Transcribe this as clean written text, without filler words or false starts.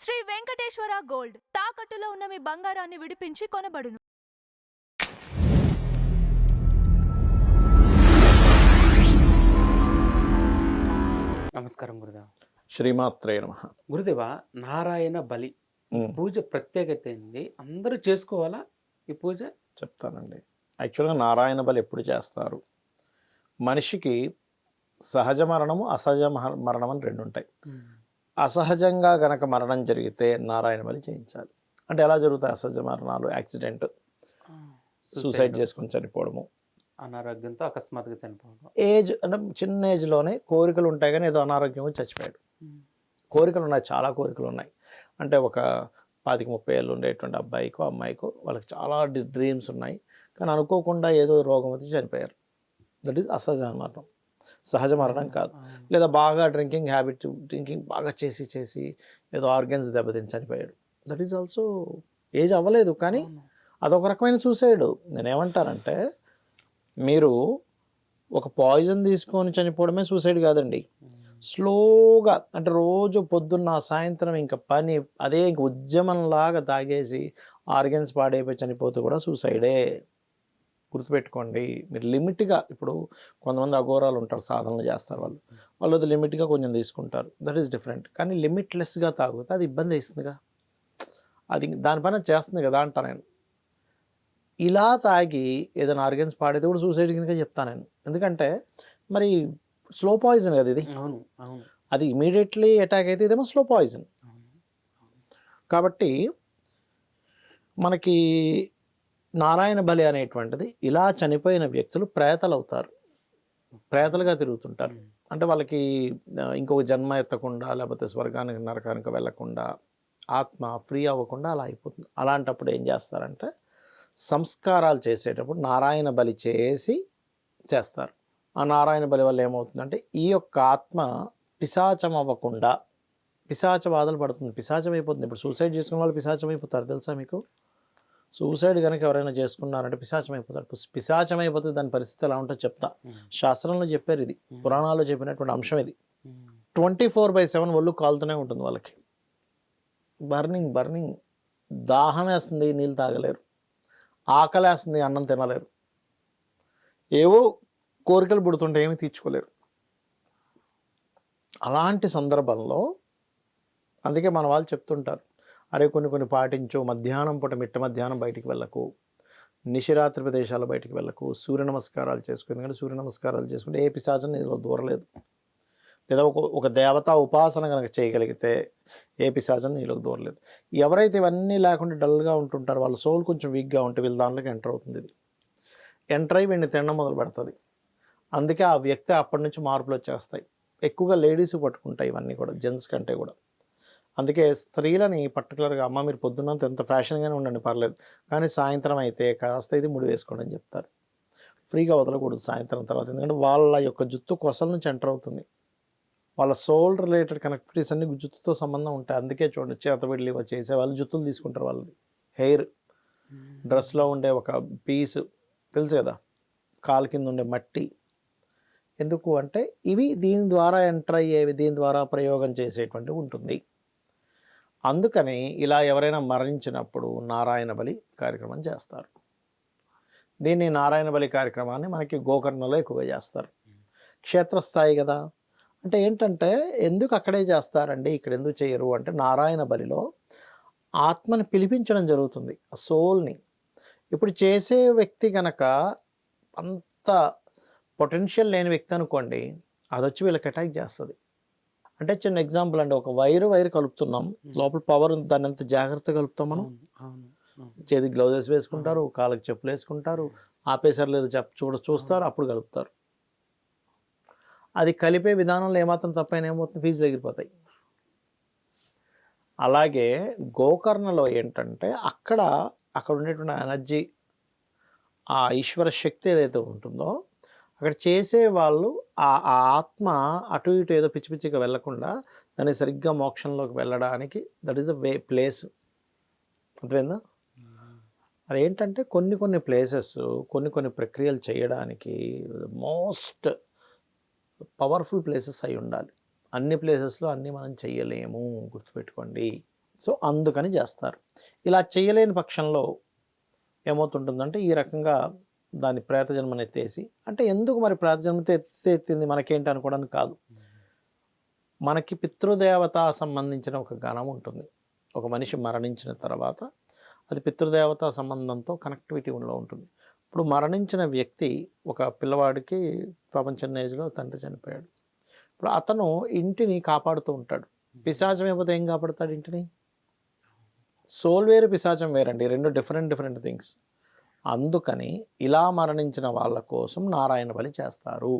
Shri Venkateswara gold తాకట్టులో ఉన్న మీ బంగారాన్ని విడిపించి కొనబడును. నమస్కారం గురుదేవ. శ్రీమాత్రే నమః. గురుదేవ, నారాయణ బలి పూజ ప్రత్యేకత ఏంది? అందరూ చేసుకోవాలా ఈ పూజ? చెప్తానండి. యాక్చువల్గా నారాయణ బలి ఎప్పుడు చేస్తారు? మనిషికి సహజ మరణము అసహజ మరణం అని రెండు ఉంటాయి. అసహజంగా గనక మరణం జరిగితే నారాయణ బలి చేయించాలి. అంటే ఎలా జరుగుతాయి అసహజ మరణాలు? యాక్సిడెంట్, సూసైడ్ చేసుకుని చనిపోవడము, అనారోగ్యంతో అకస్మాత్తుగా చనిపోవడం, ఏజ్ అంటే చిన్న ఏజ్లోనే కోరికలు ఉంటాయి కానీ ఏదో అనారోగ్యం చచ్చిపోయాడు. కోరికలు ఉన్నాయి, చాలా కోరికలు ఉన్నాయి. అంటే ఒక 25-30 ఏళ్ళు ఉండేటువంటి అబ్బాయికో అమ్మాయికో వాళ్ళకి చాలా డ్రీమ్స్ ఉన్నాయి, కానీ అనుకోకుండా ఏదో రోగం వచ్చి చనిపోయారు. దట్ ఈస్ అసహజ మరణం, సహజ మరణం కాదు. లేదా బాగా డ్రింకింగ్ బాగా చేసి ఏదో ఆర్గన్స్ దెబ్బతిని చనిపోయాడు. దట్ ఈస్ ఆల్సో ఏజ్ అవ్వలేదు కానీ అదొక రకమైన సూసైడ్. నేనేమంటానంటే, మీరు ఒక పాయిజన్ తీసుకొని చనిపోవడమే సూసైడ్ కాదండి. స్లోగా అంటే రోజు పొద్దున్న సాయంత్రం ఇంకా పని అదే ఇంక ఉద్యమంలాగా తాగేసి ఆర్గన్స్ పాడైపోయి చనిపోతే కూడా సూసైడే. గుర్తుపెట్టుకోండి. మీరు లిమిట్గా, ఇప్పుడు కొంతమంది అఘోరాలు ఉంటారు, సాధనలు చేస్తారు, వాళ్ళు అది లిమిట్గా కొంచెం తీసుకుంటారు, దట్ ఈస్ డిఫరెంట్. కానీ లిమిట్లెస్గా తాగితే అది ఇబ్బంది ఇస్తుందిగా, అది దానిపైన చేస్తుంది కదా అంటా నేను. ఇలా తాగి ఏదైనా ఆర్గన్స్ పాడైతే కూడా సూసైడ్ కింద చెప్తాను నేను. ఎందుకంటే మరి స్లో పాయిజన్ కదా ఇది. అవును అవును, అది ఇమీడియట్లీ అటాక్ అయితే ఇదేమో స్లో పాయిజన్. కాబట్టి మనకి నారాయణ బలి అనేటువంటిది, ఇలా చనిపోయిన వ్యక్తులు ప్రేతలు అవుతారు, ప్రేతలుగా తిరుగుతుంటారు. అంటే వాళ్ళకి ఇంకొక జన్మ ఎత్తకుండా, లేకపోతే స్వర్గానికి నరకానికి వెళ్ళకుండా, ఆత్మ ఫ్రీ అవ్వకుండా అలా అయిపోతుంది. అలాంటప్పుడు ఏం చేస్తారంటే, సంస్కారాలు చేసేటప్పుడు నారాయణ బలి చేస్తారు. ఆ నారాయణ బలి వల్ల ఏమవుతుందంటే, ఈ యొక్క ఆత్మ పిశాచం అవ్వకుండా, పిశాచ బాధలు పడుతుంది, పిశాచం అయిపోతుంది. ఇప్పుడు సూసైడ్ చేసుకున్న వాళ్ళు పిశాచం అయిపోతారు, తెలుసా మీకు? సూసైడ్ కనుక ఎవరైనా చేసుకున్నారంటే పిశాచం అయిపోతారు. పిశాచం అయిపోతే దాని పరిస్థితి ఎలా ఉంటుందో చెప్తా. శాస్త్రంలో చెప్పారు, ఇది పురాణాల్లో చెప్పినటువంటి అంశం. ఇది 24/7 ఒళ్ళు కాలుతూనే ఉంటుంది వాళ్ళకి. బర్నింగ్, దాహం వేస్తుంది, నీళ్ళు తాగలేరు, ఆకలి వేస్తుంది, అన్నం తినలేరు, ఏవో కోరికలు పుడుతుంటే ఏమీ తీర్చుకోలేరు. అలాంటి సందర్భంలో అందుకే మన వాళ్ళు చెప్తుంటారు, అరే కొన్ని పాటించు, మధ్యాహ్నం పూట మిట్ట మధ్యాహ్నం బయటికి వెళ్ళకు, నిశిరాత్రి ప్రదేశాలు బయటికి వెళ్ళకు, సూర్య నమస్కారాలు చేసుకో. ఎందుకంటే సూర్య నమస్కారాలు చేసుకుంటే ఏ పిశాచం నీలో దూరలేదు. లేదా ఒక దేవతా ఉపాసన కనుక చేయగలిగితే ఏ పిశాచం నీలోకి దూరలేదు. ఎవరైతే ఇవన్నీ లేకుండా డల్గా ఉంటుంటారో వాళ్ళ సోల్ కొంచెం వీక్గా ఉంటే వీళ్ళ దాంట్లోకి ఎంటర్ అవుతుంది. ఇది ఎంటర్ అయ్యి వీడిని తినడం మొదలు పెడుతుంది. అందుకే ఆ వ్యక్తి అప్పటి నుంచి మార్పులు వచ్చేస్తాయి. ఎక్కువగా లేడీస్ పట్టుకుంటాయి ఇవన్నీ కూడా, జెంట్స్ కంటే కూడా. అందుకే స్త్రీలని పర్టికులర్గా, అమ్మ మీరు పొద్దున్నంత ఎంత ఫ్యాషన్గానే ఉండండి పర్లేదు, కానీ సాయంత్రం అయితే కాస్త ఇది ముడి వేసుకోండి అని చెప్తారు. ఫ్రీగా వదలకూడదు సాయంత్రం తర్వాత. ఎందుకంటే వాళ్ళ యొక్క జుత్తు కొసల నుంచి ఎంటర్ అవుతుంది. వాళ్ళ సోల్ రిలేటెడ్ కనెక్టివిటీస్ అన్ని జుత్తుతో సంబంధం ఉంటాయి. అందుకే చూడండి, చేతబడి చేసే వాళ్ళు జుత్తులు తీసుకుంటారు. వాళ్ళది హెయిర్, డ్రెస్లో ఉండే ఒక పీసు తెలుసు కదా, కాలు కింద ఉండే మట్టి. ఎందుకు అంటే ఇవి దీని ద్వారా ఎంటర్ అయ్యేవి, దీని ద్వారా ప్రయోగం చేసేటువంటివి ఉంటుంది. అందుకని ఇలా ఎవరైనా మరణించినప్పుడు నారాయణ బలి కార్యక్రమం చేస్తారు. దీన్ని నారాయణ బలి కార్యక్రమాన్ని మనకి గోకర్ణలో ఎక్కువగా చేస్తారు. క్షేత్రస్థాయి కదా. అంటే ఏంటంటే, ఎందుకు అక్కడే చేస్తారండి, ఇక్కడ ఎందుకు చేయరు అంటే, నారాయణ బలిలో ఆత్మని పిలిపించడం జరుగుతుంది, ఆ సోల్ని. ఇప్పుడు చేసే వ్యక్తి కనుక అంత పొటెన్షియల్ లేని వ్యక్తి అనుకోండి, అది వచ్చి వీళ్ళకి అటాక్ చేస్తుంది. అంటే చిన్న ఎగ్జాంపుల్ అండి, ఒక వైర్ కలుపుతున్నాం, లోపల పవర్ ఉంది, దాన్ని ఎంత జాగ్రత్తగా కలుపుతాం మనం. చేతికి గ్లౌజెస్ వేసుకుంటారు, కాళ్ళకి చెప్పులు వేసుకుంటారు, ఆపేసారు లేదు చూస్తారు, అప్పుడు కలుపుతారు. అది కలిపే విధానంలో ఏమాత్రం తప్పైనా ఏమవుతుంది, ఫీజులు ఎగిరిపోతాయి. అలాగే గోకర్ణలో ఏంటంటే, అక్కడ ఉండేటువంటి ఎనర్జీ, ఆ ఈశ్వర శక్తి ఏదైతే ఉంటుందో, అక్కడ చేసే వాళ్ళు ఆ ఆత్మ అటు ఇటు ఏదో పిచ్చిగా వెళ్లకుండా దాన్ని సరిగ్గా మోక్షంలోకి వెళ్ళడానికి దట్ ఈస్ అ ప్లేస్. అర్థమైందా? అది ఏంటంటే కొన్ని ప్లేసెస్, కొన్ని ప్రక్రియలు చేయడానికి మోస్ట్ పవర్ఫుల్ ప్లేసెస్ అయి ఉండాలి. అన్ని ప్లేసెస్లో అన్నీ మనం చెయ్యలేము, గుర్తుపెట్టుకోండి. సో అందుకని చేస్తారు. ఇలా చేయలేని పక్షంలో ఏమవుతుంటుందంటే ఈ రకంగా దాని ప్రేత జన్మని ఎత్తేసి, అంటే ఎందుకు మరి ప్రేత జన్మతో ఎత్తింది మనకేంటి అనుకోవడానికి కాదు. మనకి పితృదేవత సంబంధించిన ఒక గణం ఉంటుంది. ఒక మనిషి మరణించిన తర్వాత అది పితృదేవత సంబంధంతో కనెక్టివిటీలో ఉంటుంది. ఇప్పుడు మరణించిన వ్యక్తి ఒక పిల్లవాడికి పాపం చిన్న ఏజ్లో తండ్రి చనిపోయాడు. ఇప్పుడు అతను ఇంటిని కాపాడుతూ ఉంటాడు. పిశాచం అయిపోతే ఏం కాపాడుతాడు ఇంటిని? సోల్ వేరు, పిశాచం వేరండి, రెండు డిఫరెంట్ థింగ్స్. అందుకని ఇలా మరణించిన వాళ్ళ కోసం నారాయణ బలి చేస్తారు.